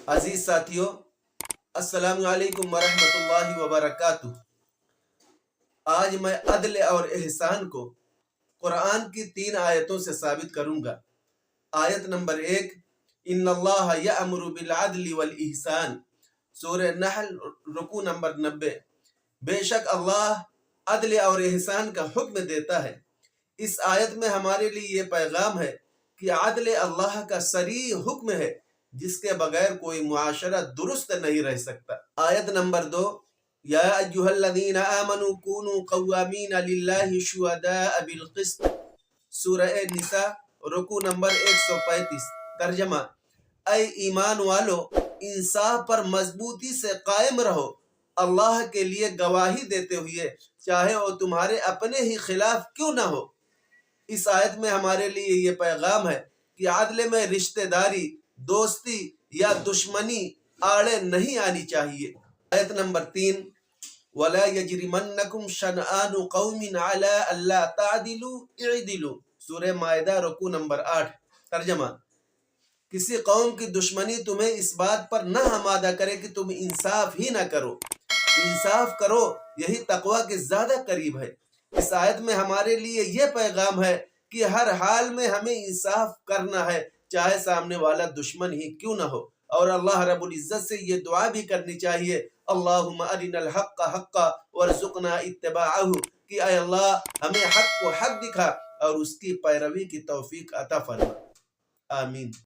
عزیز ساتھیو، السلام علیکم ورحمۃ اللہ وبرکاتہ۔ آج میں عدل اور احسان کو قرآن کی 3 آیتوں سے ثابت کروں گا۔ آیت نمبر 1، ان اللہ یأمر بالعدل والاحسان، سورہ نحل رکوع نمبر 90۔ بے شک اللہ عدل اور احسان کا حکم دیتا ہے۔ اس آیت میں ہمارے لیے یہ پیغام ہے کہ عدل اللہ کا صریح حکم ہے جس کے بغیر کوئی معاشرہ درست نہیں رہ سکتا۔ آیت نمبر 2، یا ایھا الذین آمنوا کونوا قوامین للہ شہداء بالقسط، سورہ نساء رکوع نمبر 135۔ ترجمہ، اے ایمان والو، انصاف پر مضبوطی سے قائم رہو، اللہ کے لیے گواہی دیتے ہوئے، چاہے وہ تمہارے اپنے ہی خلاف کیوں نہ ہو۔ اس آیت میں ہمارے لیے یہ پیغام ہے کہ عدل میں رشتہ داری، دوستی یا دشمنی آڑے نہیں آنی چاہیے۔ آیت نمبر 3، وَلَا يَجْرِمَنَّكُمْ شَنْآنُ قَوْمٍ عَلَىٰ أَلَّا تَعْدِلُوا اعْدِلُوا، سورہ مائدہ رکوع نمبر 8۔ ترجمہ، کسی قوم کی دشمنی تمہیں اس بات پر نہ آمادہ کرے کہ تم انصاف ہی نہ کرو۔ انصاف کرو، یہی تقویٰ کے زیادہ قریب ہے۔ اس آیت میں ہمارے لیے یہ پیغام ہے کہ ہر حال میں ہمیں انصاف کرنا ہے، چاہے سامنے والا دشمن ہی کیوں نہ ہو، اور اللہ رب العزت سے یہ دعا بھی کرنی چاہیے، اللہم ارنا الحق حقا وارزقنا اتباعہ، کہ اے اللہ ہمیں حق کو حق دکھا اور اس کی پیروی کی توفیق عطا فرما۔ آمین۔